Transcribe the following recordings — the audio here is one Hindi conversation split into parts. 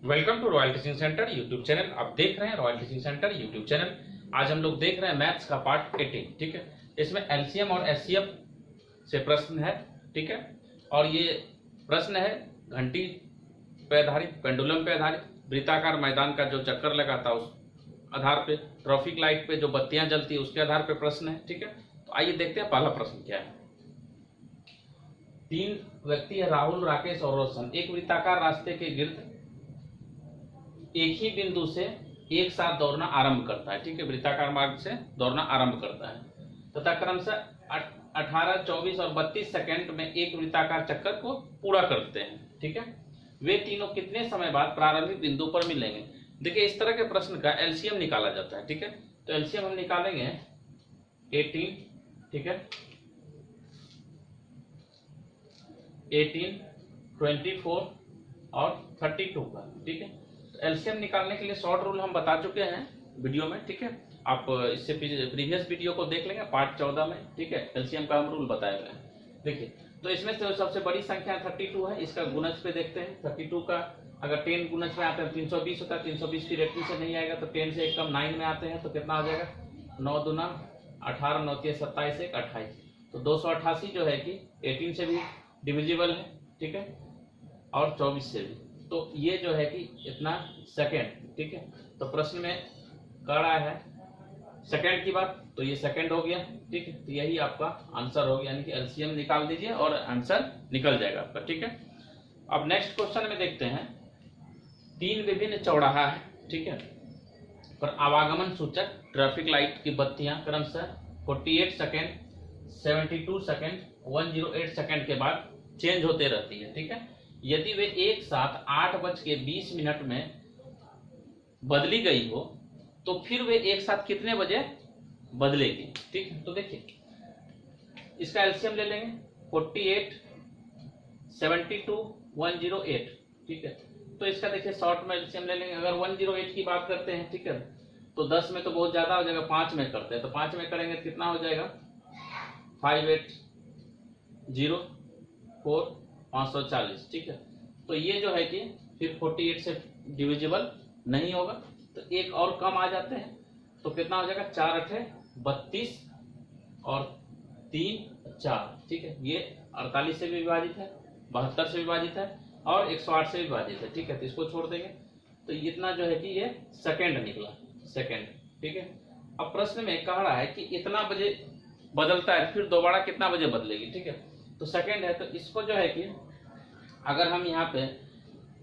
Welcome to Royal Teaching Centre YouTube channel. आप देख रहे हैं Royal Teaching Centre YouTube channel. आज हम लोग देख रहे हैं मैथ्स का पार्ट 18। ठीक है, इसमें एलसीएम और एचसीएफ से प्रश्न है। ठीक है, और ये प्रश्न है घंटी पे आधारित, पेंडुलम पे आधारित, वृत्ताकार मैदान का जो चक्कर लगाता है उस आधार पे, ट्रैफिक लाइट पे जो बत्तियां जलती है उसके आधार पे प्रश्न है। ठीक है, तो आइए देखते हैं पहला प्रश्न क्या है। तीन व्यक्ति है, राहुल, राकेश और रोशन, एक वृत्ताकार रास्ते के गिर्द एक ही बिंदु से एक साथ दौड़ना आरंभ करता है। ठीक है, वृत्ताकार मार्ग से दौड़ना आरंभ करता है तथा क्रमशः 18, 24 और 32 सेकंड में एक वृत्ताकार चक्कर को पूरा करते हैं। ठीक है, वे तीनों कितने समय बाद प्रारंभिक बिंदु पर मिलेंगे। देखिए, इस तरह के प्रश्न का एलसीएम निकाला जाता है। ठीक है, तो एलसीएम हम निकालेंगे 18, ठीक है, 18, 24 और 32 का। ठीक है, एलसीएम निकालने के लिए शॉर्ट रूल हम बता चुके हैं वीडियो में। ठीक है, आप इससे प्रीवियस वीडियो को देख लेंगे पार्ट 14 में। ठीक है, एलसीएम का हम रूल बताए हुए हैं। देखिए, तो इसमें से सबसे बड़ी संख्या 32 है। इसका गुणज पे देखते हैं। 32 का अगर 10 गुणज में आता है 320 होता है। 320 की रेटिंग से नहीं आएगा तो 10 से एक कम 9 में आते हैं तो कितना हो जाएगा, 9 दूना 18, 9 3 27, 1 28। तो 288 जो है कि 18 से भी डिविजिबल है। ठीक है, और 24 से भी। तो ये जो है कि इतना सेकंड। ठीक है, तो प्रश्न में कह रहा है सेकंड की बात, तो ये सेकंड हो गया। ठीक है, तो यही आपका आंसर हो गया, यानी कि एलसीएम निकाल दीजिए और आंसर निकल जाएगा आपका। ठीक है, अब नेक्स्ट क्वेश्चन में देखते हैं। तीन विभिन्न चौराहा है, ठीक है, पर आवागमन सूचक ट्रैफिक लाइट की बत्तियां क्रमशः 48 सेकंड, 72 सेकंड, 108 सेकंड के बाद चेंज होते रहती है। ठीक है, यदि वे एक साथ 8:20 में बदली गई हो तो फिर वे एक साथ कितने बजे बदलेगी। ठीक है, तो देखिए इसका एलसीएम ले लेंगे 48, 72, 108। ठीक है, तो इसका देखिए शॉर्ट में एलसीएम ले लेंगे। अगर 108 की बात करते हैं, ठीक है, तो 10 में तो बहुत ज्यादा हो जाएगा, 5 में करते हैं तो 5 में करेंगे तो कितना हो जाएगा, 5804 540। ठीक है, तो ये जो है कि फिर 48 से डिविजिबल नहीं होगा तो एक और कम आ जाते हैं तो कितना हो जाएगा, 4 8 32 और 3 4। ठीक है, ये 48 से भी विभाजित है, 72 से विभाजित है और 108 से विभाजित है। ठीक है, तो इसको छोड़ देंगे तो इतना जो है कि ये सेकंड निकला, सेकंड। ठीक है, अब प्रश्न में कह रहा है कि इतना बजे बदलता है फिर दोबारा कितना बजे बदलेगी। ठीक है, तो सेकंड है तो इसको जो है कि अगर हम यहाँ पे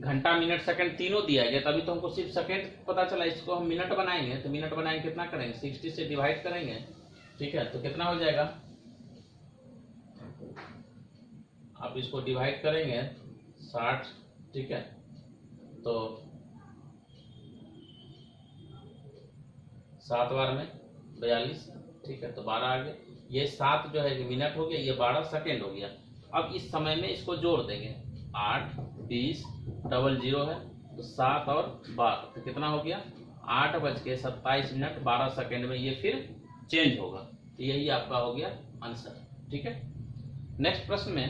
घंटा, मिनट, सेकंड तीनों दिया गया तो अभी तो हमको सिर्फ सेकंड पता चला, इसको हम मिनट बनाएंगे तो मिनट बनाएंगे कितना करेंगे, 60 से डिवाइड करेंगे। ठीक है, तो कितना हो जाएगा, आप इसको डिवाइड करेंगे 60। ठीक है, तो 7 बार में 42। ठीक है, तो 12 आ गया। ये 7 जो है कि मिनट हो गया, ये 12 सेकेंड हो गया। अब इस समय में इसको जोड़ देंगे, 8 20 00 है तो 7 और 12 तो कितना हो गया, 8:27 12 सेकेंड में ये फिर चेंज होगा। तो यही आपका हो गया आंसर। ठीक है, नेक्स्ट प्रश्न में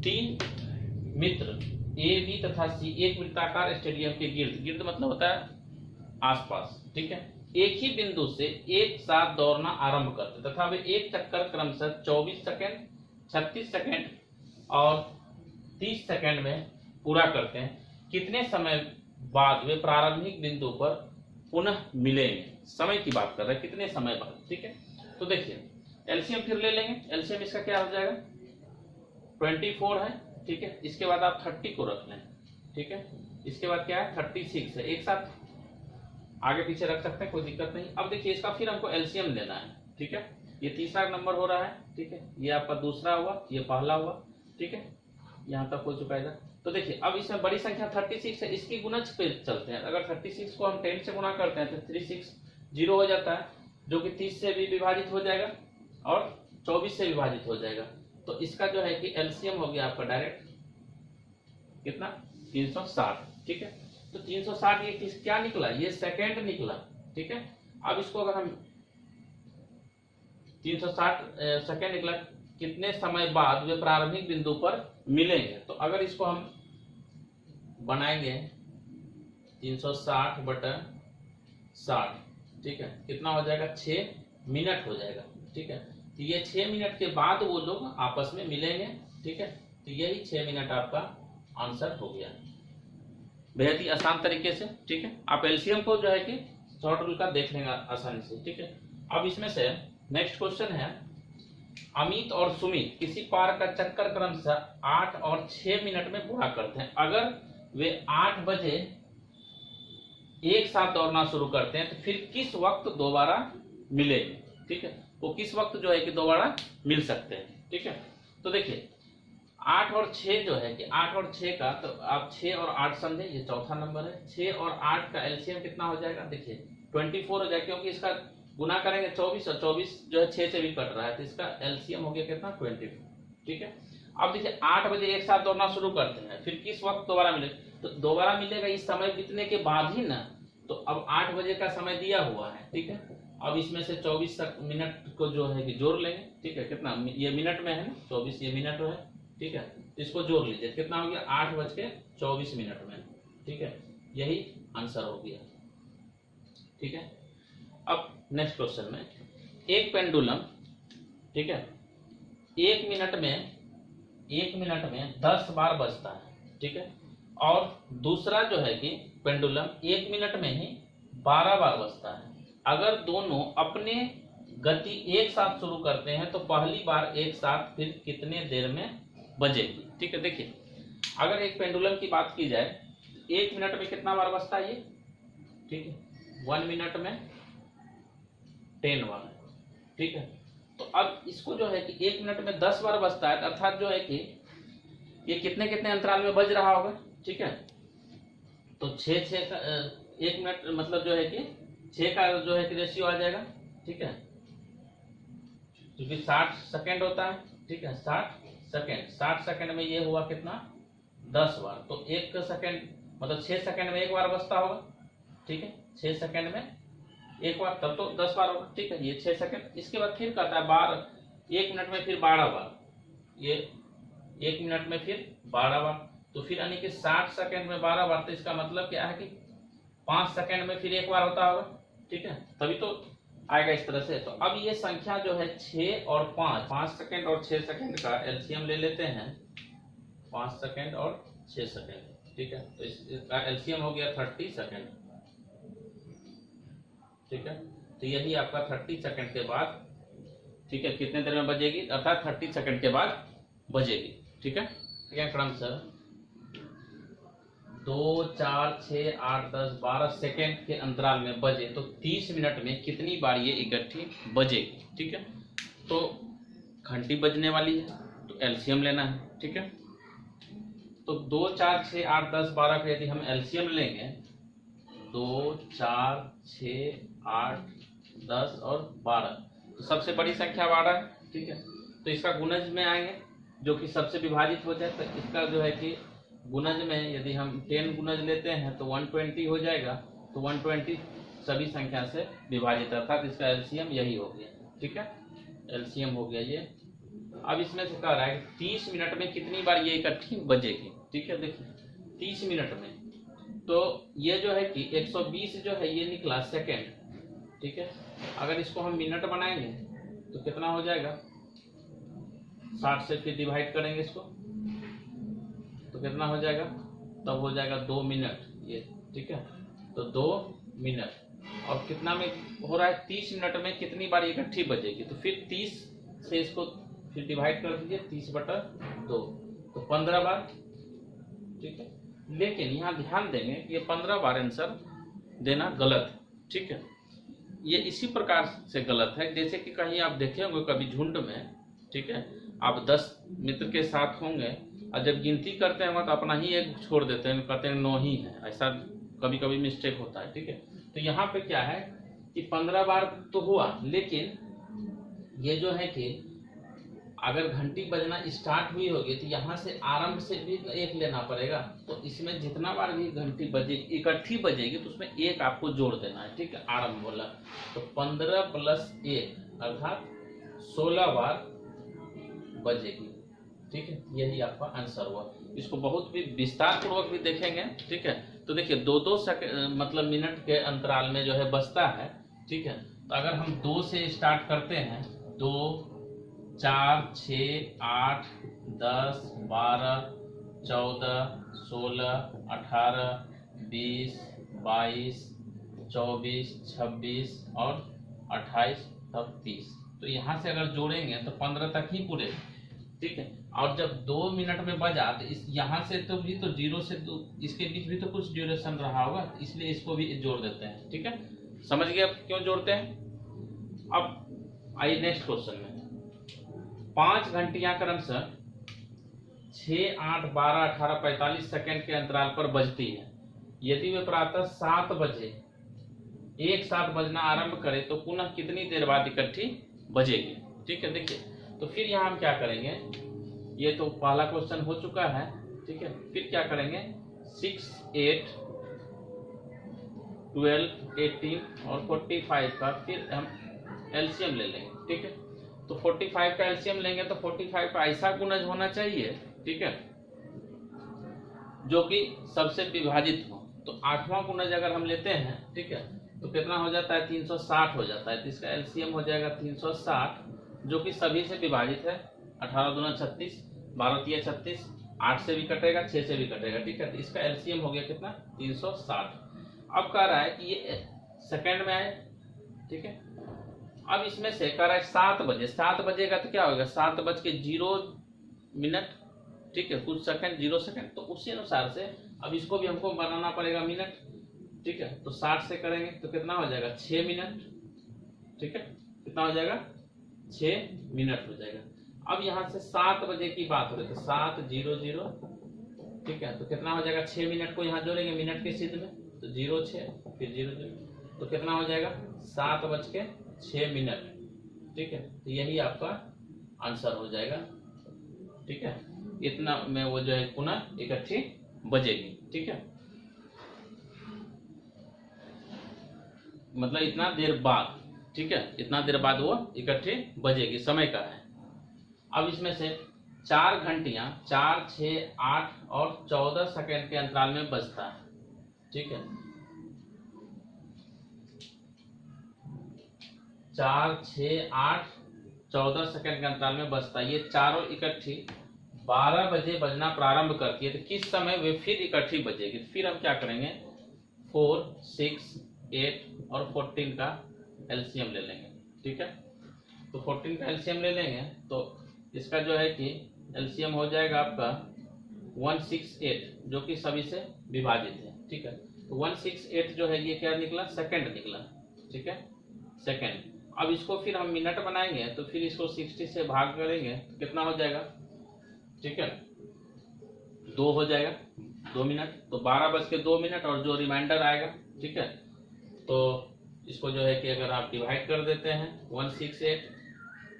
तीन मित्र ए, बी तथा सी एक वृत्ताकार स्टेडियम के गिर्द, गिर्द मतलब होता है आसपास, ठीक है, एक ही बिंदु से एक साथ दौड़ना आरंभ करते तथा वे एक चक्कर क्रमशः 24 सेकंड, 36 सेकंड और 30 सेकंड में पूरा करते हैं। कितने समय बाद वे प्रारंभिक बिंदु पर पुनः मिलेंगे। समय की बात कर रहे हैं, कितने समय बाद। ठीक है, तो देखिए एलसीएम फिर ले लेंगे। एलसीएम इसका क्या हो जाएगा, 24 है। ठीक है, इसके बाद आप 30 को रख लें। ठीक है, इसके बाद क्या है, 36 है, एक साथ आगे पीछे रख सकते हैं, कोई दिक्कत नहीं। अब देखिए इसका फिर हमको एलसीएम लेना है। ठीक है, ये तीसरा नंबर हो रहा है। ठीक है, ये आपका दूसरा हुआ, ये पहला हुआ। ठीक है, यहाँ तक हो चुका है। तो देखिए अब इसमें बड़ी संख्या 36 है, इसकी गुणज पे चलते हैं। अगर 36 को हम 10 से गुणा करते हैं तो 360 हो जाता है, जो कि 30 से भी विभाजित हो जाएगा और 24 से विभाजित हो जाएगा। तो इसका जो है कि एलसीएम हो गया आपका डायरेक्ट कितना, 360। ठीक है, तो 360 ये क्या निकला, ये सेकंड निकला। ठीक है, अब इसको अगर हम 360 सेकंड निकला, कितने समय बाद वे प्रारंभिक बिंदु पर मिलेंगे। तो अगर इसको हम बनाएंगे 360 बटा 60, ठीक है, कितना हो जाएगा 6 मिनट हो जाएगा, ठीक है। तो ये 6 मिनट के बाद वो लोग आपस में मिलेंगे, ठीक है। तो यही 6 मिनट आपका आंसर हो गया, बेहद ही आसान तरीके से, ठीक है। आप एलसीएम को जो है कि शॉर्ट रूल का देख लेंगे आसानी से, ठीक है। अब इसमें से नेक्स्ट क्वेश्चन है, अमित और सुमित किसी पार्क का चक्कर क्रमशः 8 और 6 मिनट में पूरा करते हैं। अगर वे 8 बजे एक साथ दौड़ना शुरू करते हैं तो फिर किस वक्त दोबारा मिलेंगे, ठीक है। वो किस वक्त जो है कि दोबारा मिल सकते हैं, ठीक है। तो देखिए 8 और 6 जो है कि 8 और 6 का, तो आप 6 और 8 समझे, ये चौथा नंबर है। 6 और 8 का एलसीएम कितना हो जाएगा, देखिए 24 हो जाएगा, क्योंकि इसका गुना करेंगे 24 और 24 जो है 6 से भी कट रहा है, तो इसका एलसीएम हो गया कितना 24, ठीक है। अब देखिए 8 बजे एक साथ दौड़ना शुरू करते हैं, फिर किस वक्त दोबारा मिले, तो दोबारा मिलेगा इस समय बीतने के बाद ही ना। तो अब 8 बजे का समय दिया हुआ है, ठीक है। अब इसमें से 24 मिनट को जो है कि जोड़ लेंगे, ठीक है। कितना, ये मिनट में है ना, 24 ये मिनट है, ठीक है। तो इसको जोड़ लीजिए, कितना हो गया 8:24 में, ठीक है। यही आंसर हो गया, ठीक है। अब नेक्स्ट क्वेश्चन में, एक पेंडुलम, ठीक है, 1 मिनट में 10 बार बजता है, ठीक है। और दूसरा जो है कि पेंडुलम 1 मिनट में ही 12 बार बजता है। अगर दोनों अपने गति एक साथ शुरू करते हैं तो पहली बार एक साथ फिर कितने देर में बजेगी, ठीक है। देखिए अगर एक पेंडुलम की बात की जाए, 1 मिनट में कितना बार बजता है ये, ठीक है, 1 मिनट में 10 बार, ठीक है। तो अब इसको जो है कि 1 मिनट में 10 बार बजता है, अर्थात जो है कि ये कितने कितने अंतराल में बज रहा होगा, ठीक है। तो 6 का 1 मिनट मतलब जो है कि 6 का जो है कि रेशियो आ जाएगा, ठीक है, क्योंकि 60 सेकेंड होता है, ठीक है। 60 सेकेंड में ये हुआ कितना 10 बार, तो 1 सेकेंड मतलब 6 सेकेंड में 1 बार बजता होगा, ठीक है। 6 सेकेंड में 1 बार, तब तो 10 बार होगा, ठीक है। ये 6 सेकेंड, इसके बाद फिर करता है बार, 1 मिनट में फिर 12 बार, ये 1 मिनट में फिर 12 बार, तो फिर यानी कि 60 सेकेंड में 12 बार, तो इसका मतलब क्या है कि 5 सेकेंड में फिर 1 बार होता होगा, ठीक है, तभी तो आएगा इस तरह से। तो अब ये संख्या जो है 6 और 5 सेकेंड और 6 सेकेंड का एलसीएम ले लेते हैं, 5 सेकेंड और 6 सेकेंड, ठीक है। तो इसका एलसीएम हो गया 30 सेकेंड, ठीक है। तो यही आपका 30 सेकेंड के बाद, ठीक है, कितने देर में बजेगी, अर्थात 30 सेकेंड के बाद बजेगी, ठीक है। क्या क्रम सर, 2, 4, 6, 8, 10, 12 सेकेंड के अंतराल में बजे तो 30 मिनट में कितनी बार ये इकट्ठी बजेगी, ठीक है। तो घंटी बजने वाली है तो एलसीएम लेना है, ठीक है। तो 2, 4, 6, 8, 10, 12 का यदि हम एलसीएम लेंगे, 2, 4, 6, 8, 10 और 12, तो सबसे बड़ी संख्या 12 है, ठीक है। तो इसका गुणज में आएंगे जो कि सबसे विभाजित हो जाए, तो इसका जो है कि गुणज में यदि हम 10 गुणज लेते हैं तो 120 हो जाएगा, तो 120 सभी संख्या से विभाजित, अर्थात इसका एलसीएम यही हो गया, ठीक है। एलसीएम हो गया ये। अब इसमें से कह रहा है कि 30 मिनट में कितनी बार ये इकट्ठी बजेगी, ठीक है। देखिए 30 मिनट में, तो ये जो है कि 120 जो है ये निकला सेकेंड, ठीक है। अगर इसको हम मिनट बनाएंगे तो कितना हो जाएगा, 60 से फिर डिवाइड करेंगे इसको तो कितना हो जाएगा, तब हो जाएगा 2 मिनट ये, ठीक है। तो 2 मिनट और कितना में हो रहा है, 30 मिनट में कितनी बार इकट्ठी बजेगी, तो फिर 30 से इसको फिर डिवाइड कर दीजिए, 30/2 तो 15 बार, ठीक है। लेकिन यहाँ ध्यान देंगे कि ये 15 बार आंसर देना गलत है, ठीक है। ये इसी प्रकार से गलत है जैसे कि कहीं आप देखे होंगे कभी झुंड में, ठीक है, आप 10 मित्र के साथ होंगे और जब गिनती करते हैं तो अपना ही एक छोड़ देते हैं, कहते हैं 9 ही है, ऐसा कभी कभी मिस्टेक होता है, ठीक है। तो यहाँ पे क्या है कि 15 बार तो हुआ, लेकिन ये जो है कि अगर घंटी बजना स्टार्ट हुई होगी तो यहाँ से आरंभ से भी एक लेना पड़ेगा, तो इसमें जितना बार भी घंटी बजेगी इकट्ठी बजेगी तो उसमें एक आपको जोड़ देना है, ठीक है, आरंभ वाला। तो 15 + 1 अर्थात 16 बार बजेगी, ठीक है। यही आपका आंसर हुआ। इसको बहुत भी विस्तार पूर्वक भी देखेंगे, ठीक है। तो देखिए 2-2 सेकंड मतलब मिनट के अंतराल में जो है बजता है, ठीक है। तो अगर हम 2 से स्टार्ट करते हैं, 2, 4, 6, 8, 10, 12, 14, 16, 18, 20, 22, 24, 26 और 28 तब 30। तो यहाँ से अगर जोड़ेंगे तो 15 तक ही पूरे, ठीक है। और जब 2 मिनट में बजा तो इस यहाँ से तो भी तो 0 से 2 इसके बीच भी तो कुछ ड्यूरेशन रहा होगा, इसलिए इसको भी जोड़ देते हैं, ठीक है। समझ गए अब क्यों जोड़ते हैं। अब आइए नेक्स्ट क्वेश्चन में। 5 घंटियां क्रमशः 6, 8, 12, 18, 45 सेकेंड के अंतराल पर बजती है। यदि वे प्रातः 7 बजे एक साथ बजना आरंभ करे तो पुनः कितनी देर बाद इकट्ठी बजेगी, ठीक है। देखिए तो फिर यहाँ हम क्या करेंगे, ये तो पहला क्वेश्चन हो चुका है, ठीक है। फिर क्या करेंगे, 6, 8, 12, 18 और 45 का फिर हम एलसीएम ले लेंगे, ठीक है। तो 45 का एलसीएम लेंगे तो 45 का ऐसा गुणज होना चाहिए, ठीक है, जो कि सबसे विभाजित हो। तो 8वां गुणज अगर हम लेते हैं, ठीक है, तो कितना हो जाता है, 360 हो जाता है। तो इसका एलसीएम हो जाएगा 360, जो कि सभी से विभाजित है। 18 दूना 36, 12 तिया 36, 8 से भी कटेगा, 6 से भी कटेगा, ठीक है। तो इसका एलसीएम हो गया कितना, 360। अब कह रहा है कि ये सेकंड में आए, ठीक है। अब इसमें से कह रहा है 7 बजे, 7 बजेगा तो क्या होगा, 7:0 ठीक है, कुछ सेकंड 0 सेकंड। तो उसी अनुसार से अब इसको भी हमको बनाना पड़ेगा मिनट, ठीक है। तो 60 से करेंगे तो कितना हो जाएगा, 6 मिनट, ठीक है। कितना हो जाएगा, 6 मिनट हो जाएगा। अब यहाँ से 7 बजे की बात हो रही है तो 7:00, ठीक है। तो कितना हो जाएगा, 6 मिनट को यहाँ जोड़ेंगे मिनट के सिद्ध में, तो 06 फिर 00, तो कितना हो जाएगा, 7:06, ठीक है। तो यही आपका आंसर हो जाएगा, ठीक है। इतना में वो जो है पुनः इकट्ठी बजेगी, ठीक है। मतलब इतना देर बाद, ठीक है, इतना देर बाद वो इकट्ठी बजेगी, समय का है। अब इसमें से 4 घंटियां 4, 6, 8 और 14 सेकेंड के अंतराल में बजता है, ठीक है। 4, 6, 8, 14 सेकेंड के अंतराल में बजता है। ये चारों इकट्ठी 12 बजे बजना प्रारंभ करती है। तो किस समय वे फिर इकट्ठी बजेगी। फिर हम क्या करेंगे, 4, 6, 8 और 14 का एलसीएम ले लेंगे, ठीक है। तो 14 का एलसीएम ले लेंगे तो इसका जो है कि एलसीएम हो जाएगा आपका 168, जो कि सभी से विभाजित है, ठीक है। तो 168 जो है ये क्या निकला, सेकंड निकला, ठीक है, सेकंड। अब इसको फिर हम मिनट बनाएंगे तो फिर इसको 60 से भाग करेंगे तो कितना हो जाएगा, ठीक है, 2 हो जाएगा, 2 मिनट। तो 12:02 और जो रिमाइंडर आएगा, ठीक है। तो इसको जो है कि अगर आप डिवाइड कर देते हैं 168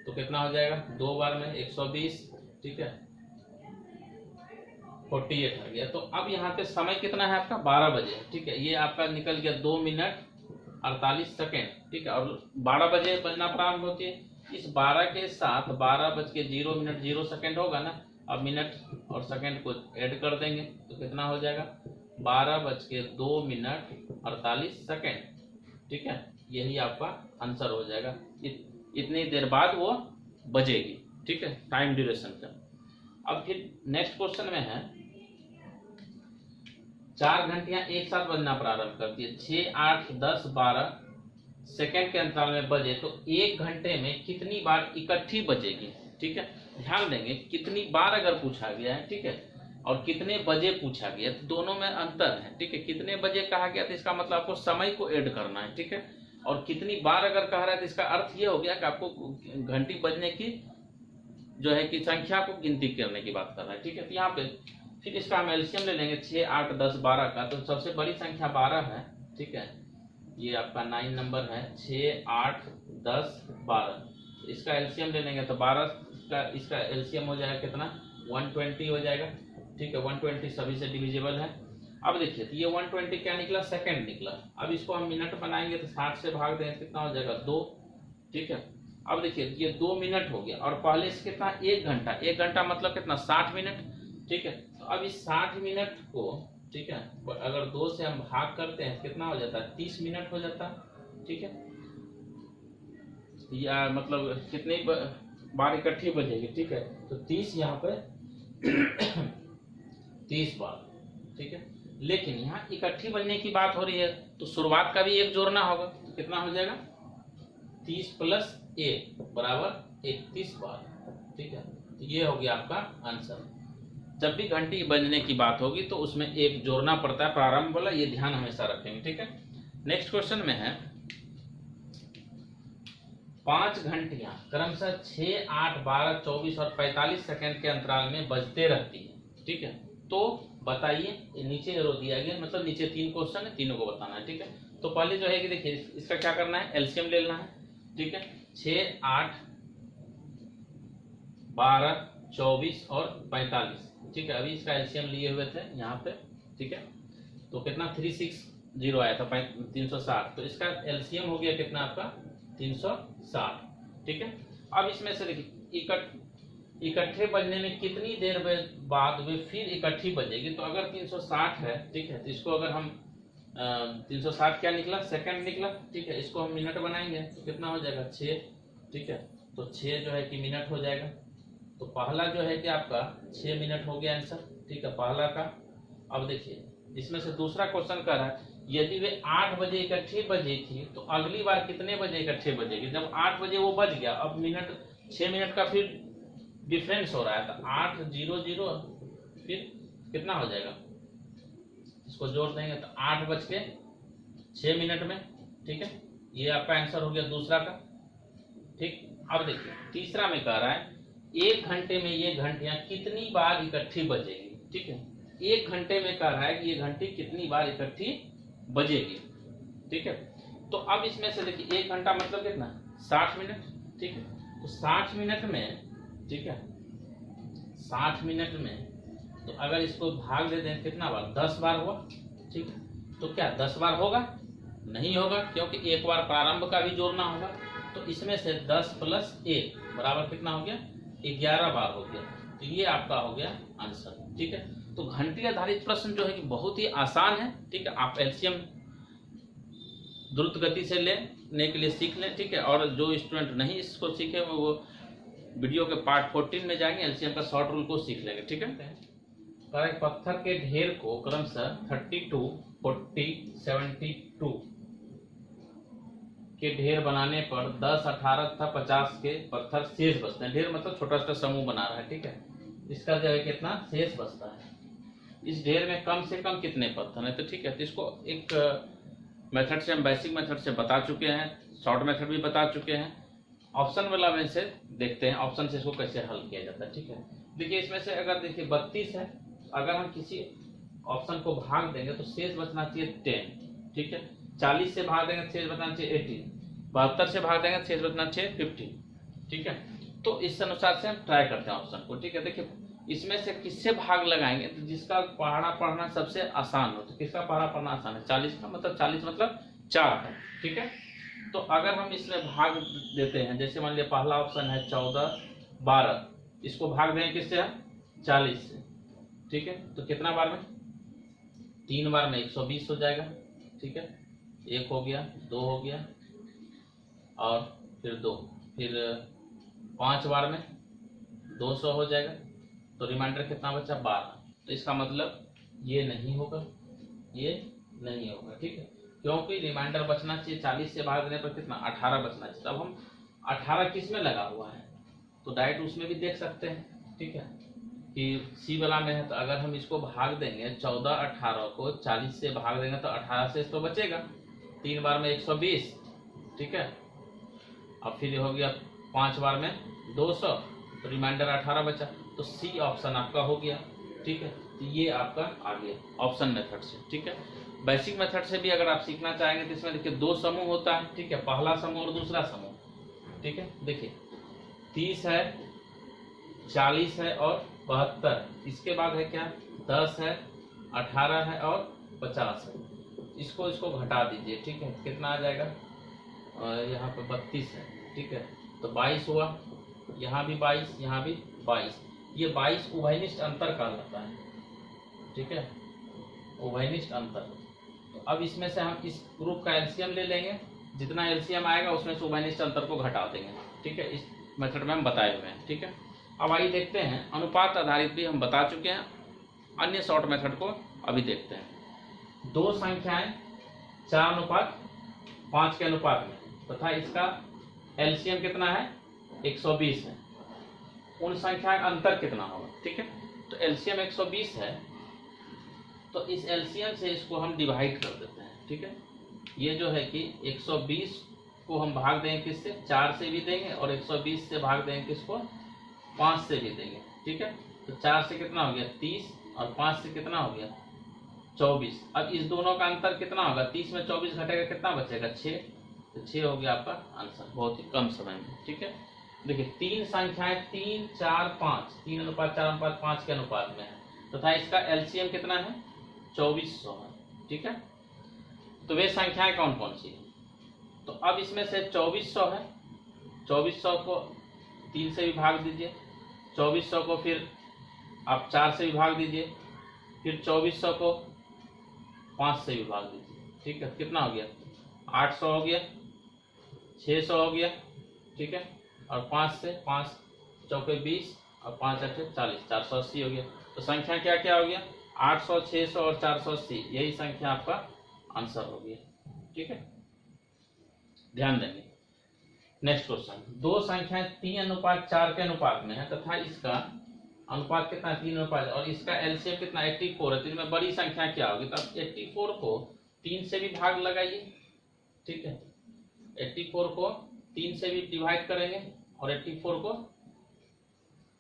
तो कितना हो जाएगा, 2 बार में 120, ठीक है, 48 आ गया। तो अब यहाँ पे समय कितना है आपका, 12 बजे, ठीक है। ये आपका निकल गया 2 मिनट 48 सेकेंड, ठीक है। और 12 बजे बजना प्रारंभ होती है। इस 12 के साथ 12:0 होगा ना। अब मिनट और सेकंड को ऐड कर देंगे तो कितना हो जाएगा, 12:02 ठीक है। यही आपका आंसर हो जाएगा। इतनी देर बाद वो बजेगी, ठीक है, टाइम ड्यूरेशन का। अब फिर नेक्स्ट क्वेश्चन में है, 4 घंटियां एक साथ बजना प्रारंभ करती है, 6, 8, 10, 12 सेकेंड के अंतराल में बजे तो 1 घंटे में कितनी बार इकट्ठी बजेगी, ठीक है। ध्यान देंगे कितनी बार अगर पूछा गया है, ठीक है, और कितने बजे पूछा गया तो दोनों में अंतर है, ठीक है। कितने बजे कहा गया तो इसका मतलब आपको समय को ऐड करना है, ठीक है। और कितनी बार अगर कह रहा है तो इसका अर्थ ये हो गया कि आपको घंटी बजने की जो है कि संख्या को गिनती करने की बात कर रहा है, ठीक है। तो यहाँ पे फिर इसका हम एलसीएम ले लेंगे 6, 8, 10, 12 का। तो सबसे बड़ी संख्या 12 है, ठीक है, ये आपका 9 नंबर है, 6, 8, 10, 12। इसका एलसीएम ले लेंगे तो 12 का इसका एलसीएम हो जाएगा कितना, 120 हो जाएगा, ठीक है। 120 सभी से डिविजिबल है। अब देखिए तो ये 120 क्या निकला, सेकंड निकला। अब इसको हम मिनट बनाएंगे तो 60 से भाग दें कितना हो जाएगा, 2, ठीक है। अब देखिए ये 2 मिनट हो गया और पहले से कितना, 1 घंटा। 1 घंटा मतलब कितना, 60 मिनट। ठीक है। तो अब इस 60 मिनट को, ठीक है, अगर 2 से हम भाग करते हैं कितना हो जाता है, 30 मिनट हो जाता है। ठीक है, या मतलब कितनी बार इकट्ठी बजेगी। ठीक है, तो 30 यहाँ पे 30 बार। ठीक है, लेकिन यहाँ इकट्ठी बजने की बात हो रही है तो शुरुआत का भी एक जोड़ना होगा। तो कितना हो जाएगा, 30 + 1 बराबर 31 बार। ठीक है, तो ये हो गया आपका आंसर। जब भी घंटी बजने की बात होगी तो उसमें एक जोड़ना पड़ता है प्रारंभ वाला, ये ध्यान हमेशा रखेंगे। ठीक है, नेक्स्ट क्वेश्चन में है 5 घंटियां क्रमशः 6, 8, 12, 24 और 45 सेकंड के अंतराल में बजते रहती है। ठीक है, तो बताइए, नीचे एरो दिया गया, मतलब नीचे 3 क्वेश्चन है, तीनों को बताना है। ठीक है, तो पहले जो है कि देखिए इसका क्या करना है, एलसीएम ले लेना है। ठीक है, 6, 8, 12, 24 और 45। ठीक है, अभी इसका एलसीएम लिए हुए थे यहाँ पे। ठीक है, तो कितना 360 आया था 360, तो इसका एलसीएम हो गया कितना आपका 360। ठीक है, अब इसमें से देखिए इकट्ठे बजने में कितनी देर बाद वे फिर इकट्ठी बजेगी। तो अगर 360 है, ठीक है, तो इसको अगर हम 360 क्या निकला, सेकंड निकला। ठीक है, इसको हम मिनट बनाएंगे तो कितना हो जाएगा 6। ठीक है, तो 6 जो है कि मिनट हो जाएगा। तो पहला जो है कि आपका 6 मिनट हो गया आंसर। ठीक है, पहला का। अब देखिए इसमें से दूसरा क्वेश्चन कर रहा है यदि वे 8 बजे इकट्ठी बजी थी तो अगली बार कितने बजे इकट्ठे बजेगी। जब 8 बजे वो बज गया, अब मिनट 6 मिनट का फिर डिफरेंस हो रहा है, तो 8:00 फिर कितना हो जाएगा, इसको जोड़ देंगे तो 8:06 में। ठीक है, ये आपका आंसर हो गया दूसरा का। ठीक, अब देखिए तीसरा में कह रहा है 1 घंटे में ये घंटियां कितनी बार इकट्ठी बजेगी। ठीक है, 1 घंटे में कह रहा है कि ये घंटी कितनी बार इकट्ठी बजेगी। ठीक है, तो अब इसमें से देखिए 1 घंटा मतलब कितना, 60 मिनट। ठीक है, तो 60 मिनट में, ठीक है, 60 मिनट में तो अगर इसको भाग दे दें कितना बार, 10 बार हुआ। ठीक है, तो क्या 10 बार होगा, नहीं होगा, क्योंकि एक बार प्रारंभ का भी जोड़ना होगा। तो इसमें से 10 + 1 बराबर कितना हो गया, 11 बार हो गया। तो ये आपका हो गया आंसर। ठीक है, तो घंटी आधारित प्रश्न जो है कि बहुत ही आसान है। ठीक है, आप एलसीएम द्रुत गति से लेने के लिए सीख लें। ठीक है, और जो स्टूडेंट नहीं इसको सीखे वो वीडियो के पार्ट 14 में जाएंगे, एलसीएम का शॉर्ट रूल को सीख लेंगे। ठीक है, पत्थर के ढेर को क्रमशः 32, 40, 72 के ढेर बनाने पर 10, 18 तथा 50 के पत्थर शेष बचते हैं। ढेर मतलब छोटा छोटा समूह बना रहा है। ठीक है, इसका जो है कितना शेष बचता है। इस ढेर में कम से कम कितने पत्थर है। तो ठीक है, तो इसको एक मेथड से हम बेसिक मेथड से बता चुके हैं, शॉर्ट मेथड भी बता चुके हैं। ऑप्शन वाला में से देखते हैं ऑप्शन से इसको कैसे हल किया जाता है। ठीक है, देखिए इसमें से अगर देखिए 32 है, अगर हम किसी ऑप्शन को भाग देंगे तो शेष बचना चाहिए 10। ठीक है, 40 से भाग देंगे शेष बचना चाहिए 18, 72 से भाग देंगे शेष बचना चाहिए 15। ठीक है, तो इस अनुसार से हम ट्राई करते हैं ऑप्शन को। ठीक है, देखिए इसमें से किससे भाग लगाएंगे, तो जिसका पहाड़ा पढ़ना सबसे आसान हो। तो किसका पहाड़ा पढ़ना आसान है, 40 का, मतलब 40 मतलब 4 है। ठीक है, तो अगर हम इसमें भाग देते हैं, जैसे मान लिया पहला ऑप्शन है 14, 12, इसको भाग देंगे किससे, 40 से। ठीक है, तो कितना बार में, 3 बार में 120 हो जाएगा। ठीक है, 1 हो गया, 2 हो गया और फिर 2, फिर 5 बार में 200 हो जाएगा। तो रिमाइंडर कितना बचा, 12। तो इसका मतलब ये नहीं होगा, ये नहीं होगा। ठीक है, क्योंकि रिमाइंडर बचना चाहिए 40 से भाग देने पर कितना, 18 बचना चाहिए। तब हम 18 किस में लगा हुआ है, तो डायरेक्ट उसमें भी देख सकते हैं। ठीक है, कि सी वाला में है, तो अगर हम इसको भाग देंगे 14, 18 को 40 से भाग देंगे तो 18 से तो बचेगा, 3 बार में 120। ठीक है, अब फिर हो गया 5 बार में 200, तो रिमाइंडर 18 बचा। तो सी ऑप्शन आपका हो गया। ठीक है, तो ये आपका आ गया ऑप्शन मेथड से। ठीक है, बेसिक मेथड से भी अगर आप सीखना चाहेंगे तो इसमें देखिए 2 समूह होता है। ठीक है, पहला समूह और दूसरा समूह। ठीक है, देखिए 30 है, 40 है और 72। इसके बाद है क्या, 10 है, 18 है और 50 है। इसको घटा दीजिए। ठीक है, कितना आ जाएगा, यहाँ पे 32 है। ठीक है, तो 22 हुआ, यहाँ भी 22, यहाँ भी 22। ये 22 उभयनिष्ठ अंतर कहलाता है, ठीक है, उभयनिष्ठ अंतर। तो अब इसमें से हम इस ग्रुप का एलसीएम ले लेंगे, जितना एलसीएम आएगा उसमें से उभयनिष्ठ अंतर को घटा देंगे, ठीक है। इस मेथड में हम बताए हुए हैं, ठीक है। अब आइए देखते हैं, अनुपात आधारित भी हम बता चुके हैं, अन्य शॉर्ट मेथड को अभी देखते हैं। दो संख्याएं 4:5 के अनुपात में तथा इसका एलसीएम कितना है 120 है, उन संख्या का अंतर कितना होगा, ठीक है। तो एलसीएम 120 है, तो इस एलसीएम से इसको हम डिवाइड कर देते हैं, ठीक है। ये जो है कि 120 को हम भाग देंगे किससे, 4 से भी देंगे, और 120 से भाग देंगे किसको, 5 से भी देंगे, ठीक है। तो 4 से कितना हो गया 30, और 5 से कितना हो गया 24। अब इस दोनों का अंतर कितना होगा, 30 में 24 घटेगा कितना बचेगा 6, तो 6 हो गया आपका आंसर, बहुत ही कम समय में, ठीक है। देखिए तीन संख्याएं 3, 4, 5, 3:4:5 के अनुपात में है तथा इसका एलसीएम कितना है 2400 है, ठीक है। तो वे संख्याएं कौन कौन सी है, तो अब इसमें से 2400 है, 2400 को 3 से भी भाग दीजिए, 2400 को फिर आप 4 से भी भाग दीजिए, फिर 2400 को 5 से भी भाग दीजिए, ठीक है। कितना हो गया 800 हो गया, 600 हो गया, ठीक है। और 5 से 5 चौके 20 और 5 8 40, 480 हो गया। तो संख्या क्या क्या हो गया 800, 600 और 480, यही संख्या आपका आंसर हो गया, ठीक है। ध्यान देंगे। नेक्स्ट क्वेश्चन, दो संख्याएं 3:4 के अनुपात में है तथा इसका अनुपात कितना 3:5 और इसका एलसीएम कितना 84 है, तो इनमें बड़ी संख्या क्या होगी, तो 84 को 3 से भी भाग लगाइए, ठीक है। 84 को 3 से भी डिवाइड करेंगे और 84 को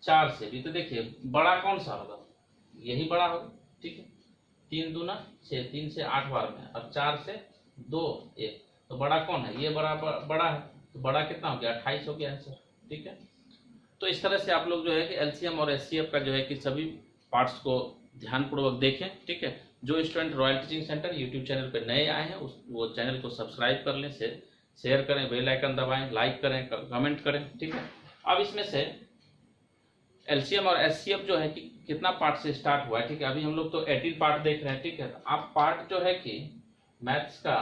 4 से भी, तो देखिए बड़ा कौन सा होगा, यही बड़ा होगा, ठीक है। 3 दूना 6, 3 से 8 बार में, अब 4 से 2 1, तो बड़ा कौन है, ये बड़ा है, तो बड़ा कितना हो गया 28 हो गया आंसर, ठीक है। तो इस तरह से आप लोग जो है कि एलसीएम और एचसीएफ का जो है कि सभी पार्ट्स को ध्यानपूर्वक देखें, ठीक है। जो student royal Teaching Centre YouTube channel पर नए आए हैं वो चैनल को सब्सक्राइब कर लें, शेयर करें, बेल आइकन दबाएं, लाइक करें, कमेंट करें, ठीक है। अब इसमें से एलसीएम और एचसीएफ जो है कि कितना पार्ट से स्टार्ट हुआ है, ठीक है। अभी हम लोग तो 18 पार्ट देख रहे हैं, ठीक है। तो आप पार्ट जो है कि मैथ्स का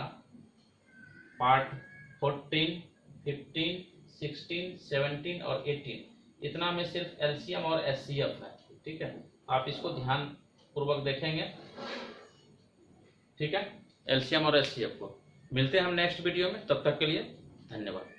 पार्ट 14, 15, 16, 17 और 18 इतना में सिर्फ एलसीएम और एचसीएफ है, ठीक है। आप इसको ध्यान पूर्वक देखेंगे, ठीक है, एलसीएम और एचसीएफ को। मिलते हैं हम नेक्स्ट वीडियो में, तब तक के लिए धन्यवाद।